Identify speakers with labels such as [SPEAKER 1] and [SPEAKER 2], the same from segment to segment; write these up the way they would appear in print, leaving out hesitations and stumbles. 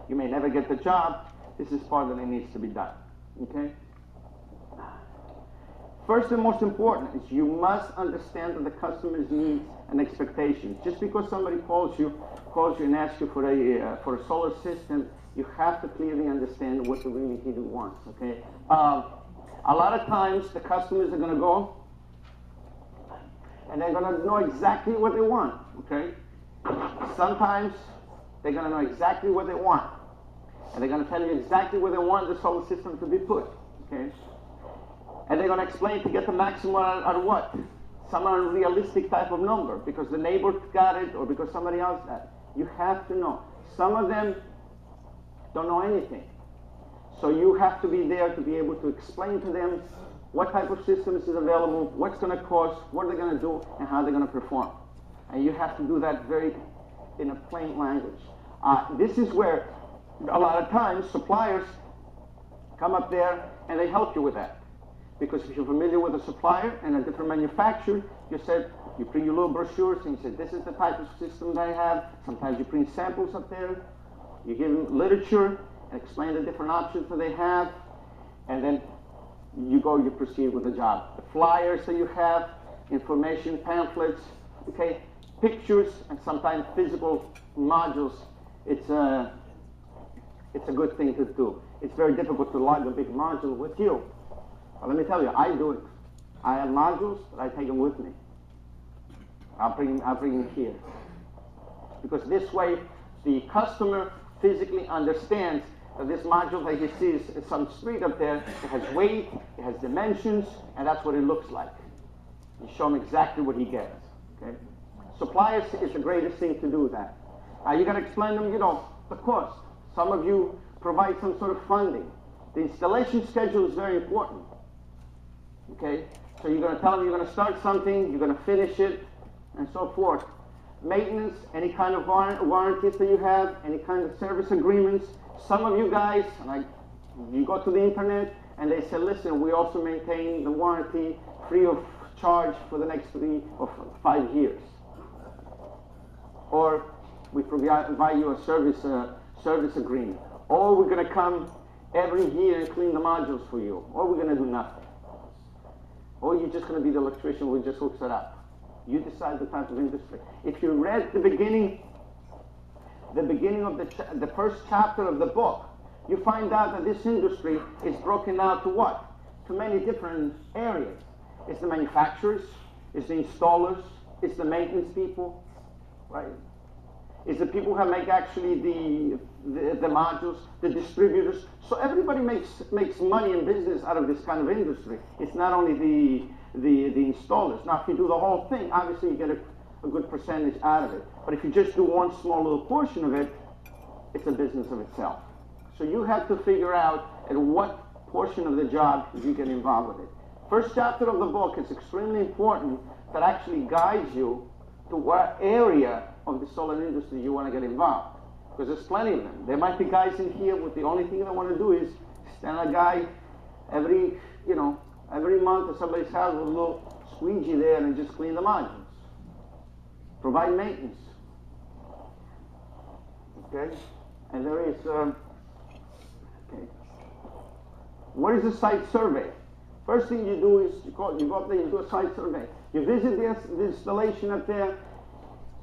[SPEAKER 1] You may never get the job. This is part that needs to be done. Okay? First and most important is you must understand the customer's needs and expectations. Just because somebody calls you and asks you for a solar system, you have to clearly understand what really he wants. Okay? A lot of times the customers are going to go and they're going to know exactly what they want. Okay? Sometimes they're going to know exactly what they want, and they're going to tell you exactly where they want the solar system to be put. Okay? And they're going to explain to get the maximum out of what? Some unrealistic type of number, because the neighbor got it or because somebody else got it. You have to know. Some of them don't know anything. So you have to be there to be able to explain to them what type of systems is available, what's going to cost, what they're going to do, and how they're going to perform. And you have to do that in a plain language. This is where a lot of times suppliers come up there and they help you with that. Because if you're familiar with a supplier and a different manufacturer, you print your little brochures and you say, this is the type of system that I have. Sometimes you print samples up there. You give them literature and explain the different options that they have. And then you proceed with the job. The flyers that you have, information pamphlets, okay, pictures, and sometimes physical modules. It's a good thing to do. It's very difficult to lug a big module with you. But let me tell you, I do it. I have modules, but I take them with me. I'll bring them here. Because this way, the customer physically understands that this module that he sees is some street up there. It has weight, it has dimensions, and that's what it looks like. You show him exactly what he gets. Okay? Suppliers is the greatest thing to do that. You got to explain them, the cost. Some of you provide some sort of funding. The installation schedule is very important. Okay? So you're going to tell them you're going to start something, you're going to finish it, and so forth. Maintenance, any kind of warranties that you have, any kind of service agreements. Some of you guys, you go to the internet and they say, listen, we also maintain the warranty free of charge for the next 3 or 5 years. Or we provide you a service agreement. Or we're going to come every year and clean the modules for you. Or we're going to do nothing. Or you're just going to be the electrician who just hooks it up. You decide the type of industry. If you read the beginning of the first chapter of the book, you find out that this industry is broken out to what? To many different areas. It's the manufacturers, it's the installers, it's the maintenance people, right? It's the people who make actually the modules, the distributors. So everybody makes money and business out of this kind of industry. It's not only the installers. Now, if you do the whole thing, obviously you get a good percentage out of it. But if you just do one small little portion of it, it's a business of itself. So you have to figure out at what portion of the job you get involved with it. First chapter of the book is extremely important that actually guides you to what area of the solar industry you want to get involved. Because there's plenty of them. There might be guys in here with the only thing they want to do is stand a guy every month at somebody's house with a little squeegee there and just clean the modules. Provide maintenance. Okay? And there is, okay. What is a site survey? First thing you do is you go up there, you do a site survey. You visit the installation up there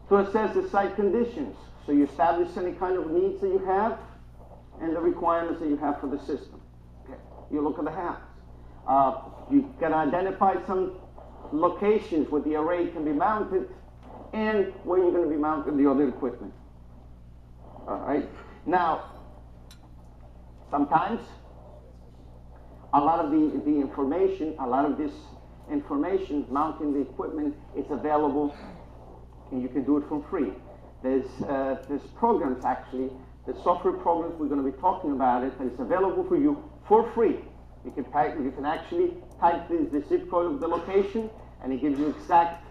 [SPEAKER 1] to assess the site conditions. So you establish any kind of needs that you have and the requirements that you have for the system. Okay. You look at the house. You can identify some locations where the array can be mounted and where you're going to be mounting the other equipment. All right. Now, sometimes a lot of this information mounting the equipment is available, and you can do it for free. There's programs actually, the software programs we're going to be talking about it, and it's available for you for free. You can actually type the zip code of the location, and it gives you exact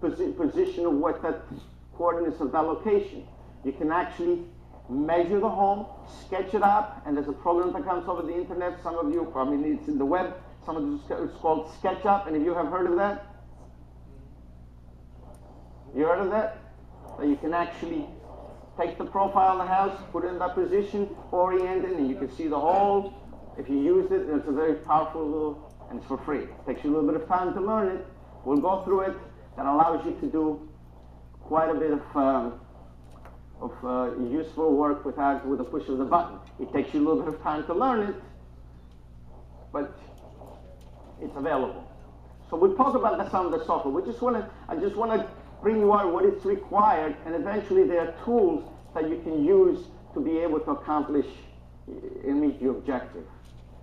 [SPEAKER 1] position of what that coordinates of that location. You can actually measure the home, sketch it up, and there's a program that comes over the internet. Some of you probably need it in the web. Some of you, it's called SketchUp, and if you have heard of that, you heard of that? that you can actually take the profile of the house, put it in that position, orient it, and you can see the whole. If you use it, it's a very powerful tool, and it's for free. It takes you a little bit of time to learn it. We'll go through it. That allows you to do quite a bit of useful work with the push of the button. It takes you a little bit of time to learn it, but it's available. So we'll talk about some of the software. I just want to bring you out what it's required, and eventually there are tools that you can use to be able to accomplish and meet your objective.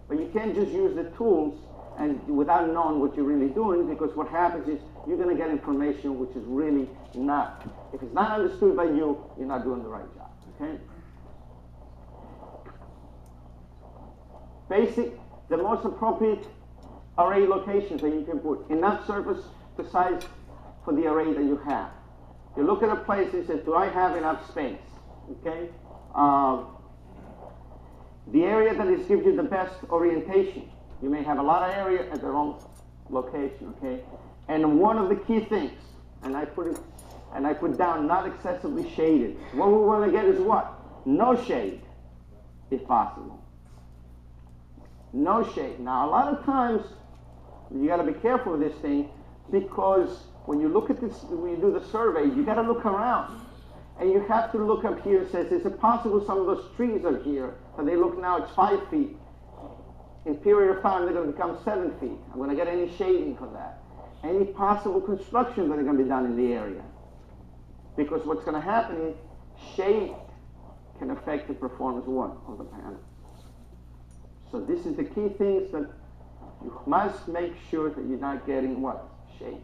[SPEAKER 1] But you can't just use the tools and without knowing what you're really doing, because what happens is you're going to get information which is really not. If it's not understood by you, you're not doing the right job. Okay? Basic, the most appropriate array locations that you can put. Enough surface to size for the array that you have. You look at a place and say, do I have enough space? Okay? The area that gives you the best orientation. You may have a lot of area at the wrong location, okay? And one of the key things, and I put down not excessively shaded. What we want to get is what? No shade, if possible. No shade. Now, a lot of times, you got to be careful with this thing, because when you look at this, when you do the survey, you got to look around. And you have to look up here and say, is it possible some of those trees are here, and they look now it's 5 feet. In a period of time, they're going to become 7 feet. I'm going to get any shading for that. Any possible construction that are going to be done in the area. Because what's going to happen is shade can affect the performance of the panel. So this is the key things that you must make sure that you're not getting what? Shade.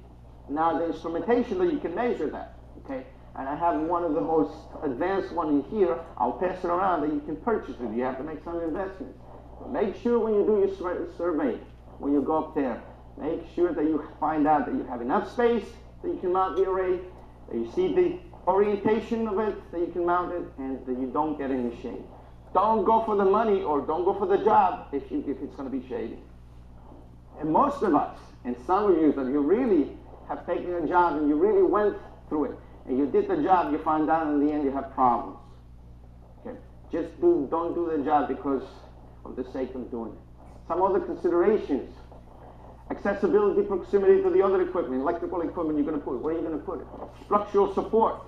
[SPEAKER 1] Now the instrumentation that you can measure that, okay? And I have one of the most advanced one in here. I'll pass it around that you can purchase it. You have to make some investments. But make sure when you do your survey, when you go up there, make sure that you find out that you have enough space that you can mount the array, that you see the orientation of it, that you can mount it, and that you don't get any shade. Don't go for the money or don't go for the job if it's going to be shady. And most of us, and some of you that you really have taken a job and you really went through it, and you did the job, you find out in the end you have problems. Okay? Just don't do the job because of the sake of doing it. Some other considerations. Accessibility, proximity to the other equipment, electrical equipment you're going to put. Where are you going to put it? Structural support.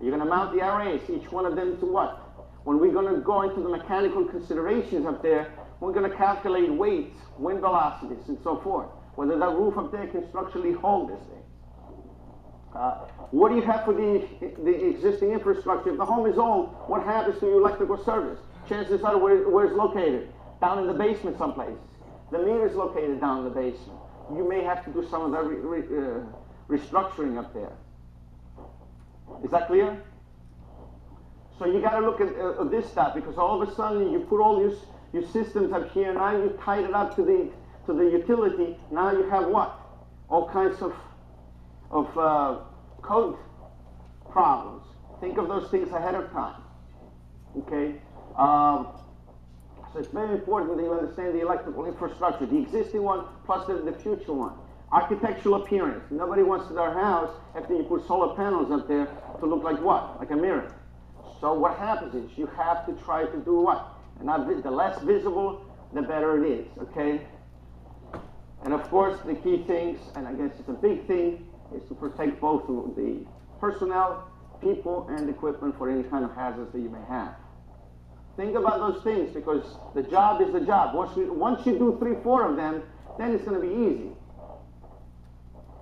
[SPEAKER 1] You're going to mount the arrays, each one of them to what? When we're going to go into the mechanical considerations up there, we're going to calculate weights, wind velocities, and so forth. Whether that roof up there can structurally hold this thing. What do you have for the existing infrastructure? If the home is old, what happens to your electrical service? Chances are where it's located. Down in the basement someplace. The meter is located down in the basement. You may have to do some of that restructuring up there. Is that clear? So you got to look at this stuff, because all of a sudden you put all your systems up here, now you tied it up to the utility. Now you have what? All kinds of code problems. Think of those things ahead of time. Okay? So it's very important that you understand the electrical infrastructure, the existing one plus the future one. Architectural appearance. Nobody wants their house, after you put solar panels up there, to look like what? Like a mirror. So what happens is you have to try to do what? And the less visible, the better it is. Okay? And of course, the key things, and I guess it's a big thing, is to protect both the personnel, people, and equipment for any kind of hazards that you may have. Think about those things, because the job is the job. Once you do 3, 4 of them, then it's going to be easy.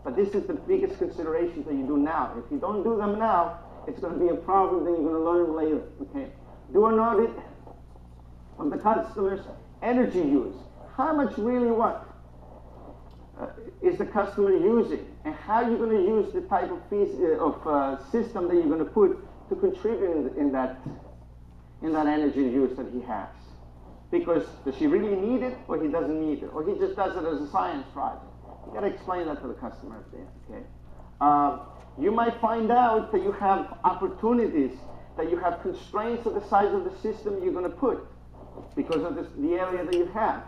[SPEAKER 1] But this is the biggest considerations that you do now. If you don't do them now, it's going to be a problem that you're going to learn later. Okay? Do an audit of the customer's energy use. How much really what is the customer using? And how are you going to use the type of system that you're going to put to contribute in that energy use that he has? Because does he really need it, or he doesn't need it, or he just does it as a science project? You got to explain that to the customer up there. Okay? You might find out that you have opportunities, that you have constraints of the size of the system you're going to put, because of the area that you have.